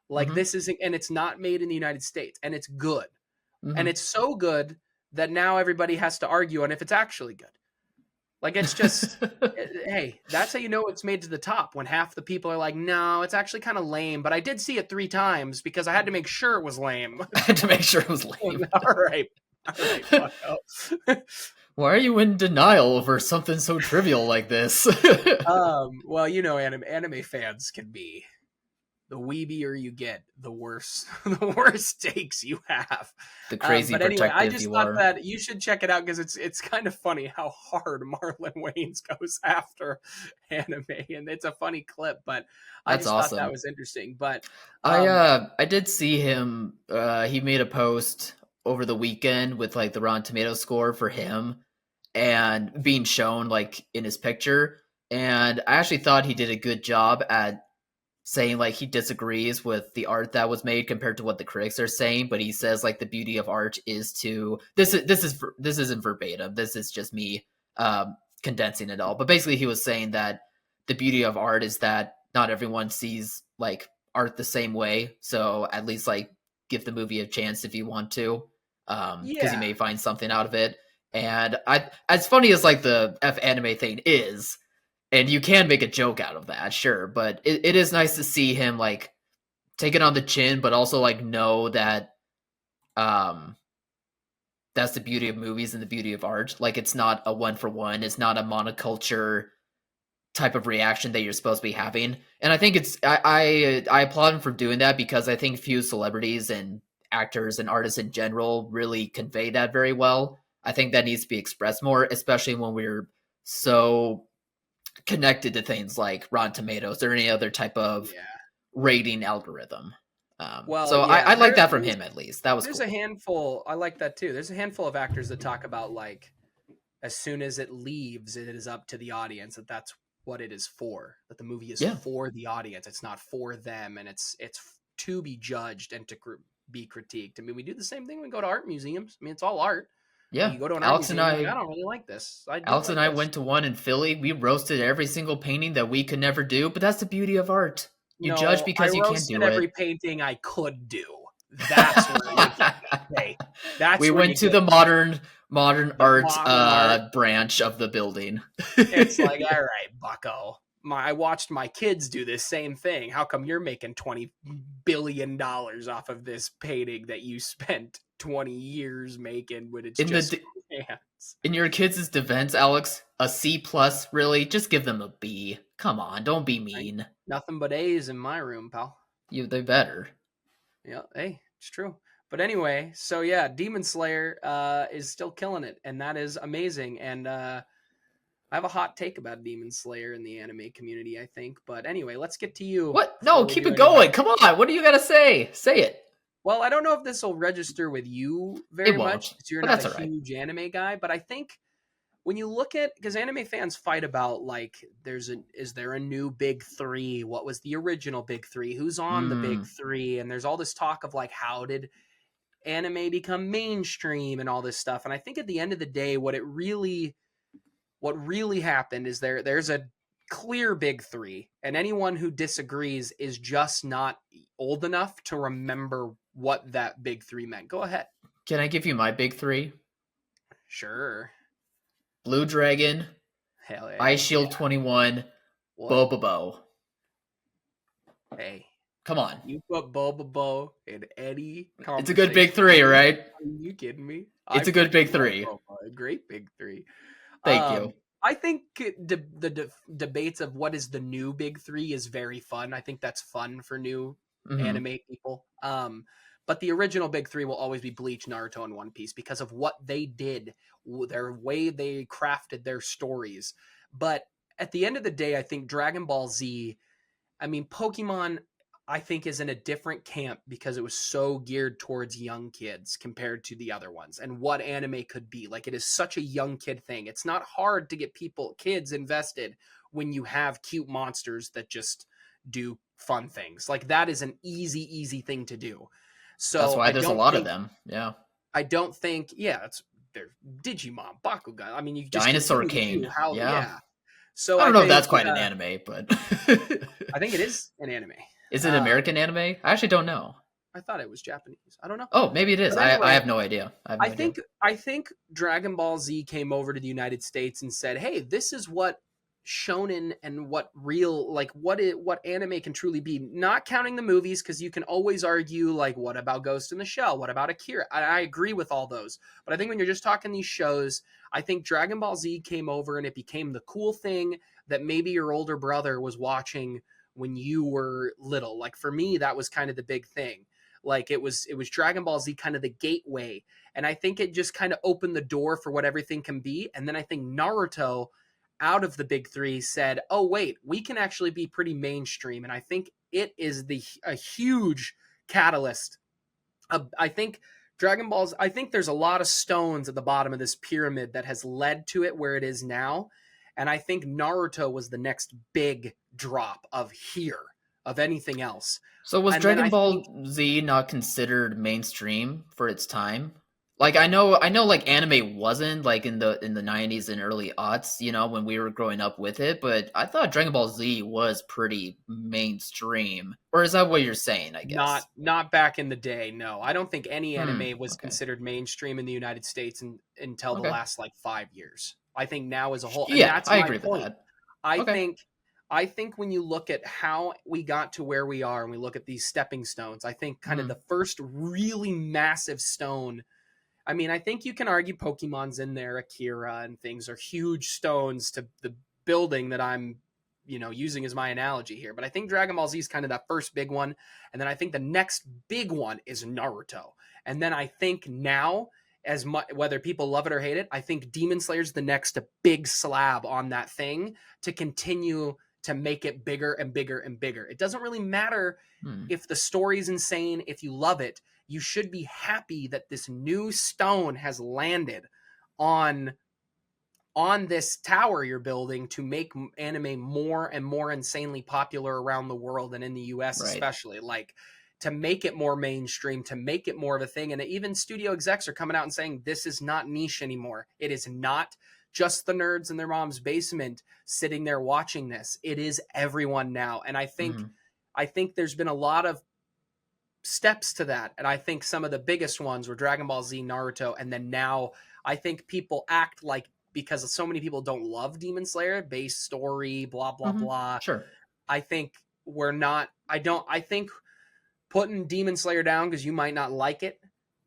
Like, this isn't, and it's not made in the United States, and it's good. And it's so good that now everybody has to argue on if it's actually good. Like, it's just, hey, that's how you know it's made to the top, when half the people are like, no, it's actually kind of lame. But I did see it 3 times because I had to make sure it was lame. I had to make sure it was lame. All right. Why are you in denial over something so trivial like this? Well, anime fans can be, the weebier you get, the worse the worse takes you have. The crazy But anyway, I protective just you thought are. that you should check it out because it's kind of funny how hard Marlon Wayans goes after anime, and it's a funny clip. But I That's just thought that awesome. was interesting. But I um, I did see him. He made a post over the weekend with like the Rotten Tomato score for him and being shown like in his picture. And I actually thought he did a good job at saying like he disagrees with the art that was made compared to what the critics are saying, but he says like the beauty of art is to this isn't verbatim. This is just me condensing it all. But basically, he was saying that the beauty of art is that not everyone sees like art the same way. So at least like give the movie a chance if you want to, because you yeah, may find something out of it. And I, as funny as like the F anime thing is, and you can make a joke out of that, sure, but it is nice to see him like take it on the chin, but also like know that um that's the beauty of movies and the beauty of art. Like it's not a one for one, it's not a monoculture type of reaction that you're supposed to be having. And I think I applaud him for doing that because I think few celebrities and actors and artists in general really convey that very well. I think that needs to be expressed more, especially when we're so connected to things like Rotten Tomatoes or any other type of yeah. rating algorithm. Well, So yeah. I like that from him at least. That was There's a cool. handful. I like that too. There's a handful of actors that talk about like as soon as it leaves, it is up to the audience that that's what it is for. That the movie is Yeah, for the audience. It's not for them, and it's to be judged and to be critiqued. I mean, we do the same thing when we go to art museums. I mean, it's all art. And yeah. you go to an art museum, you're like, I don't really like this. I do Alex and like I this. went to one in Philly. We roasted every single painting that we could never do, but that's the beauty of art. You judge No, I because you can't roasted do every it. painting I could do. That's where you get me. Hey, that's We where went you to get the me. modern The art modern art. branch of the building. It's like, all right, Bucko. I watched my kids do this same thing. How come you're making $20 billion off of this painting that you spent 20 years making when it's in just the hands? in your kids' defense, Alex, a C plus, really? Just give them a B. Come on, don't be Right? mean. Nothing but A's in my room, pal. They better. Yeah, hey, it's true. But anyway, so yeah, Demon Slayer is still killing it, and that is amazing. And I have a hot take about Demon Slayer in the anime community, I think. But anyway, let's get to you What? No, before we keep do it any going. better. Come on. What do you gotta say? Say it. Well, I don't know if this will register with you It very much won't, because you're but not a that's all right. huge anime guy, but I think when you look at because anime fans fight about like is there a new big three? What was the original big three? Who's on the big Mm, three? And there's all this talk of like how did anime become mainstream and all this stuff. And I think at the end of the day, what really happened is there's a clear big three, and anyone who disagrees is just not old enough to remember what that big three meant. Go ahead. can I give you my big three? Sure. Blue Dragon, Hell Ice yeah. Shield 21, What? Bobobo. Hey, Come on. you put Boba Bo in any It's a good conversation big with three, me? right? Are you kidding me? I It's a good freaking big love three. Boba. A great big three. Thank you. I think the debates of what is the new big three is very fun. I think that's fun for new Hmm. anime people. But the original big three will always be Bleach, Naruto, and One Piece because of what they did, their way they crafted their stories. But at the end of the day, I think Dragon Ball Z, I mean, Pokemon, I think is in a different camp because it was so geared towards young kids compared to the other ones and what anime could be. Like it is such a young kid thing. It's not hard to get kids invested when you have cute monsters that just do fun things. Like that is an easy thing to do. That's So why I there's a don't lot of think them. Yeah. yeah, it's they're Digimon, Bakugan. I mean, you just Dinosaur continue to King. do how Yeah. yeah. So I I don't know if think that's quite an anime, but I think it is an anime. is it Um, American anime? I actually don't know. I thought it was Japanese. I don't know. Oh, maybe it is. But I anyway, have no idea. I have no I idea. think I think Dragon Ball Z came over to the United States and said, "Hey, this is what shonen and what real like what anime can truly be, not counting the movies, because you can always argue like what about Ghost in the Shell, what about Akira. I agree with all those, but I think when you're just talking these shows, I think Dragon Ball Z came over and it became the cool thing that maybe your older brother was watching when you were little. Like for me, that was kind of the big thing. Like it was Dragon Ball Z, kind of the gateway, and I think it just kind of opened the door for what everything can be. And then I think Naruto, out of the big three, said, "Oh wait, we can actually be pretty mainstream." And I think it is the a huge catalyst. I think Dragon Balls. I think there's a lot of stones at the bottom of this pyramid that has led to it where it is now. And I think Naruto was the next big drop of here of anything else. So was And then Dragon I think Ball Z not considered mainstream for its time? Like I know like anime wasn't like in the 90s and early aughts, you know, when we were growing up with it, but I thought Dragon Ball Z was pretty mainstream. Or is that what you're saying, I guess? not back in the day. No, I don't think any Hmm, anime was okay. considered mainstream in the United States until the Okay. last like 5 years. I think now as a whole, and Yeah, that's I my agree with point. that. I Okay. think I think when you look at how we got to where we are and we look at these stepping stones, I think kind of Hmm. the first really massive stone. I mean, I think you can argue Pokemon's in there, Akira and things are huge stones to the building that I'm, using as my analogy here. But I think Dragon Ball Z is kind of that first big one. And then I think the next big one is Naruto. And then I think now, as much whether people love it or hate it, I think Demon Slayer's the next big slab on that thing to continue to make it bigger and bigger and bigger. It doesn't really matter Hmm. if the story's insane, if you love it. You should be happy that this new stone has landed on this tower you're building to make anime more and more insanely popular around the world and in the US Right. especially, like to make it more mainstream, to make it more of a thing. And even studio execs are coming out and saying this is not niche anymore. It is not just the nerds in their mom's basement sitting there watching this. It is everyone now. And Hmm. I think there's been a lot of steps to that. And I think some of the biggest ones were Dragon Ball Z, Naruto, and then now I think people act like, because so many people don't love Demon Slayer, base story, blah blah Hmm. blah. Sure. I think we're not. I don't. I think putting Demon Slayer down because you might not like it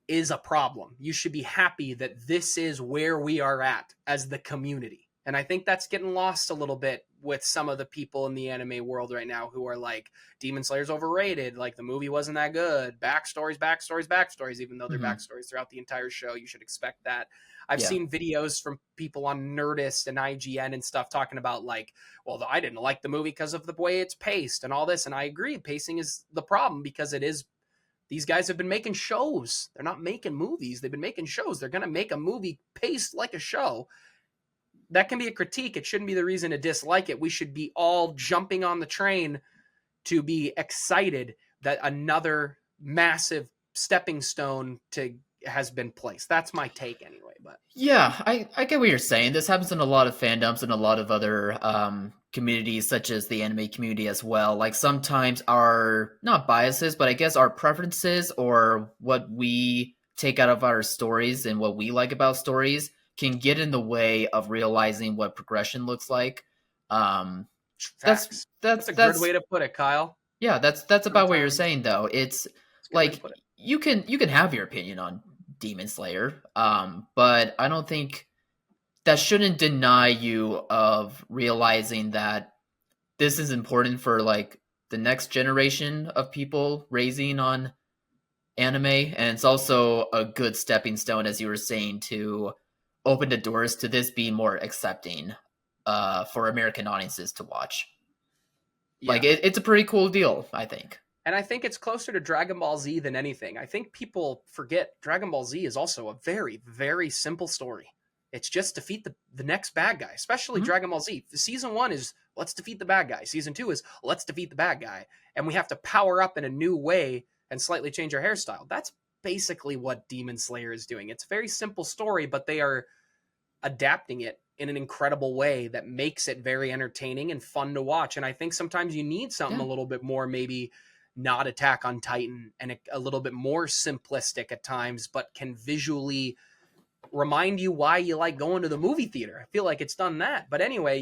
is a problem. You should be happy that this is where we are at as the community. And I think that's getting lost a little bit with some of the people in the anime world right now who are like, Demon Slayer's overrated. Like, the movie wasn't that good. Backstories, backstories, backstories, even though they're Hmm. backstories throughout the entire show. You should expect that. I've Yeah. seen videos from people on Nerdist and IGN and stuff talking about, like, well, I didn't like the movie because of the way it's paced and all this. And I agree, pacing is the problem because it is. These guys have been making shows. They're not making movies. They've been making shows. They're going to make a movie paced like a show. That can be a critique. It shouldn't be the reason to dislike it. We should be all jumping on the train to be excited that another massive stepping stone to has been placed. That's my take anyway. But Yeah, I get what you're saying. This happens in a lot of fandoms and a lot of other communities, such as the anime community as well. Like sometimes our not biases, but I guess our preferences or what we take out of our stories and what we like about stories can get in the way of realizing what progression looks like. Um, that's facts. that's That's a good way that's to put it, Kyle. yeah, that's about what you're Sometimes saying though. It's it's a good way to like put it. you can have your opinion on Demon Slayer, but I don't think that shouldn't deny you of realizing that this is important for like the next generation of people raising on anime, and it's also a good stepping stone, as you were saying, to open the doors to this being more accepting for American audiences to watch. Like Yeah. it's a pretty cool deal, I think. And I think it's closer to Dragon Ball Z than anything. I think people forget Dragon Ball Z is also a very, very simple story. It's just defeat the next bad guy, especially Mhm. Dragon Ball Z. Season one is let's defeat the bad guy. Season two is let's defeat the bad guy. And we have to power up in a new way and slightly change our hairstyle. That's basically what Demon Slayer is doing. It's a very simple story, but they are adapting it in an incredible way that makes it very entertaining and fun to watch. And I think sometimes you need something Yeah. a little bit more, maybe not Attack on Titan, and a little bit more simplistic at times, but can visually remind you why you like going to the movie theater. I feel like it's done that. But anyway,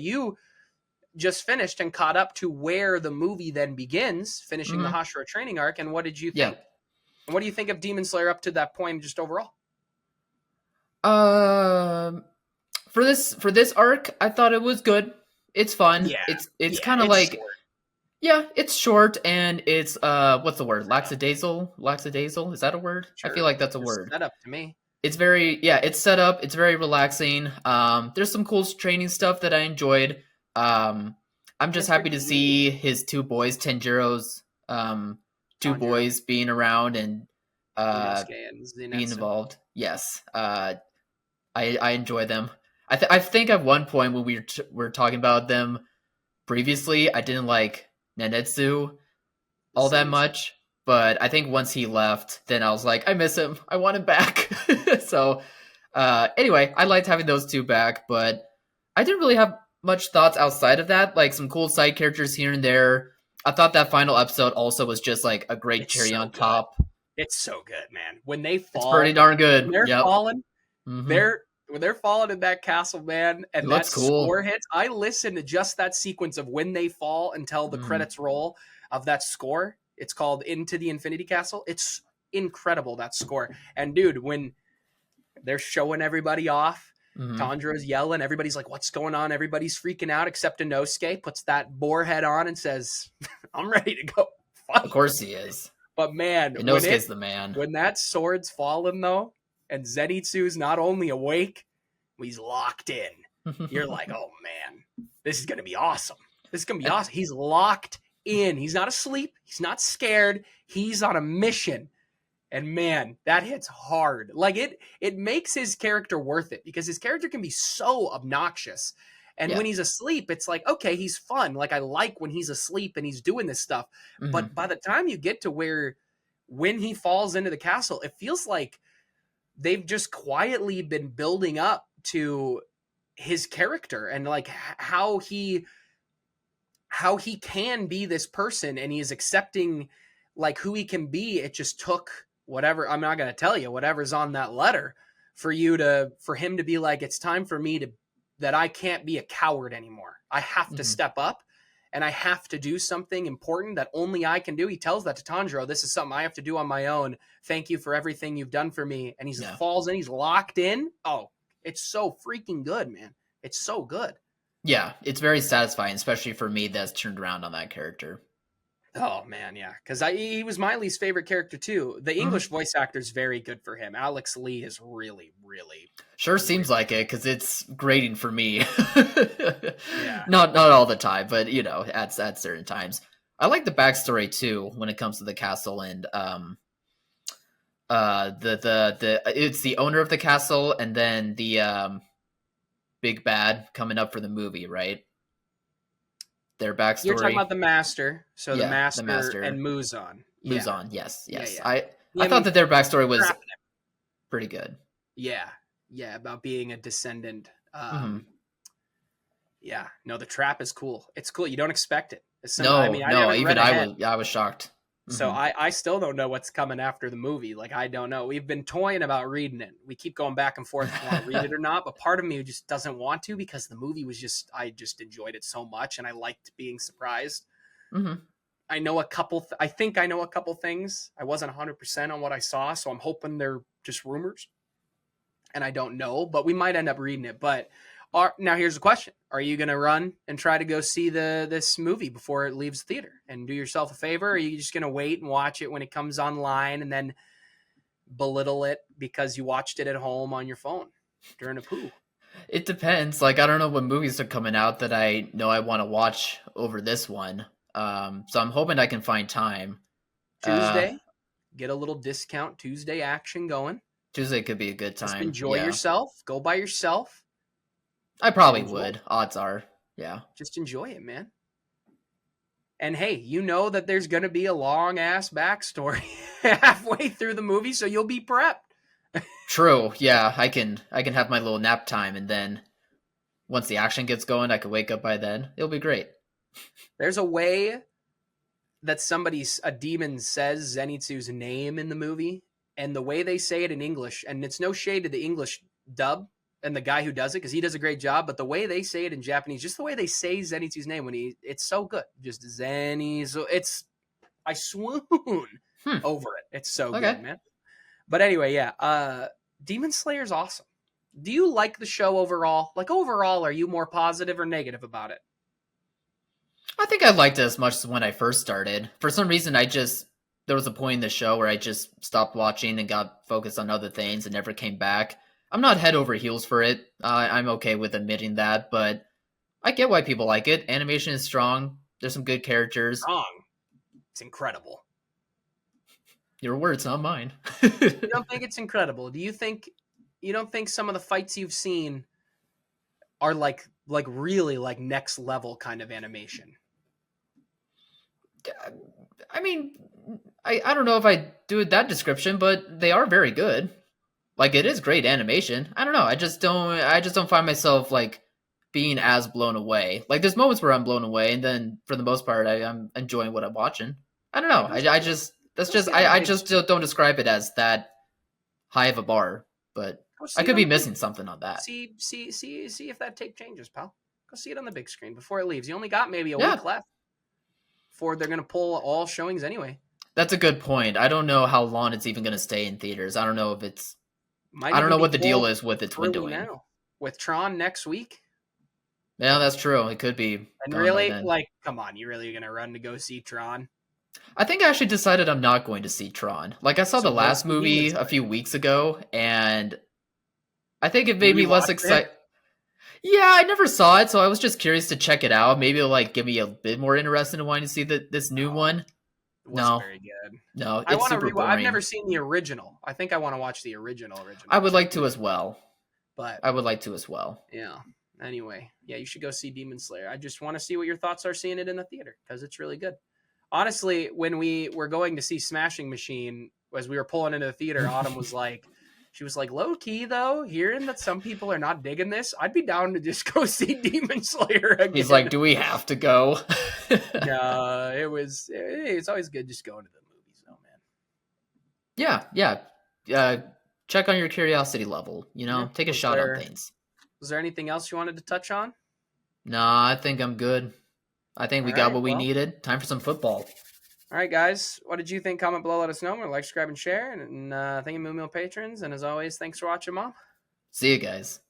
just finished and caught up to where the movie then begins, finishing the Hmm. Hashira training arc. And what did you Yeah. think? And what do you think of Demon Slayer up to that point, just overall? Um, for this arc, I thought it was good. It's fun. Yeah, It's yeah, kind of it's like, short. yeah, it's short and it's what's the word? Lackadaisical? Lackadaisical? Is that a word? I feel Sure, like that's a just word. set up to me. It's very, yeah, it's set up. It's very relaxing. There's some cool training stuff that I enjoyed. Um, I'm just It's happy to freaking unique. see his two boys, Tenjiro's two Tanjiro, boys being around and uh Inosuke, and being Zenitsu. involved. Yes. I enjoy them. I think at one point when were talking about them previously, I didn't like Nenetsu all that Same, same. much, but I think once he left, then I was like, I miss him. I want him back. So, anyway, I liked having those two back, but I didn't really have much thoughts outside of that. Like some cool side characters here and there. I thought that final episode also was just like a great It's cherry so on good. top. It's so good, man. When they It's pretty fall, darn when good. they're Yep. falling, Hmm. they're when they're falling in that castle, man, It and that looks score cool. hits. I listen to just that sequence of when they fall until the Mm. credits roll of that score. It's called Into the Infinity Castle. It's incredible, that score. And dude, when they're showing everybody off, Hmm. Tanjiro's yelling, everybody's like, what's going on? Everybody's freaking out except Inosuke puts that boar head on and says, I'm ready to go Of fight. course he is. But man, Inosuke's the man. when that sword's fallen though, and Zenitsu's not only awake, he's locked in. You're like, oh man, this is gonna be awesome. This is gonna be And awesome. He's locked in. He's not asleep. He's not scared. He's on a mission. And man, that hits hard. Like it makes his character worth it because his character can be so obnoxious. And yeah. when he's asleep, it's like, okay, he's fun. Like I like when he's asleep and he's doing this stuff. Hmm. But by the time you get to where when he falls into the castle, it feels like they've just quietly been building up to his character and like how he can be this person and he is accepting like who he can be. It just took whatever, I'm not going to tell you whatever's on that letter for him to be like, it's time for me to, that I can't be a coward anymore. I have to Hmm. step up and I have to do something important that only I can do. He tells that to Tanjiro. This is something I have to do on my own. Thank you for everything you've done for me. And he Yeah. falls in, he's locked in. Oh, it's so freaking good, man. It's so good. Yeah, it's very satisfying, especially for me that's turned around on that character. Oh man, yeah, because he was my least favorite character too. The Hmm. English voice actor is very good for him. Alex Lee is really, really, Sure really, seems like it because it's grating for me. yeah. Not all the time, but you know, at certain times. I like the backstory too when it comes to the castle and the it's the owner of the castle and then the big bad coming up for the movie, right? Their You're talking backstory. about the Master, so the Yeah, the Master and master. Muzan. Yeah, Muzan, yes, yeah, yes. yeah. I thought Him that their backstory was trapping him. pretty good. Yeah, yeah, about being a descendant. Hmm. Yeah, no, the trap is cool. It's cool. You don't expect it. I No, mean, I no, haven't read even ahead. I was shocked. So Hmm. I still don't know what's coming after the movie. Like I don't know. We've been toying about reading it. We keep going back and forth if we want to read it or not. But part of me just doesn't want to because the movie was just I just enjoyed it so much and I liked being surprised. Hmm. I know a couple. I think I know a couple things. I wasn't 100% on what I saw, so I'm hoping they're just rumors. And I don't know, but we might end up reading it. But now here's the question: are you going to run and try to go see this movie before it leaves the theater and do yourself a favor? Or are you just going to wait and watch it when it comes online and then belittle it because you watched it at home on your phone during a poo? It depends. Like I don't know what movies are coming out that I know I want to watch over this one. So I'm hoping I can find time. Uh, Tuesday, get a little discount Tuesday action going. Tuesday could be a good Just time. enjoy Yeah, yourself. Go by yourself I and probably enjoy. would. Odds are, yeah. Just enjoy it, man. And hey, you know that there's going to be a long ass backstory halfway through the movie, so you'll be prepped. True. Yeah, I can have my little nap time, and then once the action gets going, I could wake up by then. It'll be great. There's a way that a demon says Zenitsu's name in the movie, and the way they say it in English, and it's no shade to the English dub and the guy who does it, because he does a great job. But the way they say it in Japanese, just the way they say Zenitsu's name it's so good. Just Zenitsu. I swoon Hmm. over it. It's so Okay. good, man. But anyway, yeah. Demon Slayer's awesome. Do you like the show overall? Like overall, are you more positive or negative about it? I think I liked it as much as when I first started. For some reason, there was a point in the show where I just stopped watching and got focused on other things and never came back. I'm not head over heels for it. I'm okay with admitting that, but I get why people like it. Animation is strong. There's some good characters. Wrong. It's incredible. Your words, not mine. You don't think it's incredible? You don't think some of the fights you've seen are like really like next level kind of animation? I mean, I don't know if I do that description, but they are very good. Like it is great animation. I don't know. I just don't find myself like being as blown away. Like there's moments where I'm blown away, and then for the most part, I'm enjoying what I'm watching. I don't Yeah, know. I just that's go just see it on the I big just screen. don't describe it as that high of a bar. But Go I see it could on be the big. missing something on that. See if that take changes, pal. Go see it on the big screen before it leaves. You only got maybe a Yeah, week left before they're gonna pull all showings anyway. that's a good point. I don't know how long it's even going to stay in theaters. I don't know if it's. Might I don't even know be what the deal pulled is with its early windowing. now with Tron next week. Yeah, that's true. It could be And gone by really, then. like, come on, you really gonna run to go see Tron? I think I actually decided I'm not going to see Tron. Like I saw So the go last see Demon movie a few Slayer. weeks ago, and I think it You made me less rewatched it? excited. Yeah, I never saw it, so I was just curious to check it out. Maybe it'll like get me a bit more interested in wanting to see this new Oh, one. it wasn't No, very good. no, I it's want to super rewatch. I've boring. never seen the original. I think I want to watch the I original would Tron. like to as well. But I would like to as well. yeah. Anyway, yeah, you should go see Demon Slayer. I just want to see what your thoughts are seeing it in the theater because it's really good. Honestly, when we were going to see Smashing Machine, as we were pulling into the theater, Autumn was like, she was like, low key though, hearing that some people are not digging this, I'd be down to just go see Demon Slayer He's like, again. "Do we have to go?" No, it's always good just going to the movies though, man. Yeah, yeah. Uh, check on your curiosity level. Yeah. Take a shot on things. Was there anything else you wanted to touch on? Nah, I think I'm good. I think All we got right. what we Well, needed. Time for some football. all right, guys. What did you think? Comment below. Let us know. Like, subscribe, and share. And thank you, Moo Meal patrons. And as always, thanks for watching, Mom. See you guys.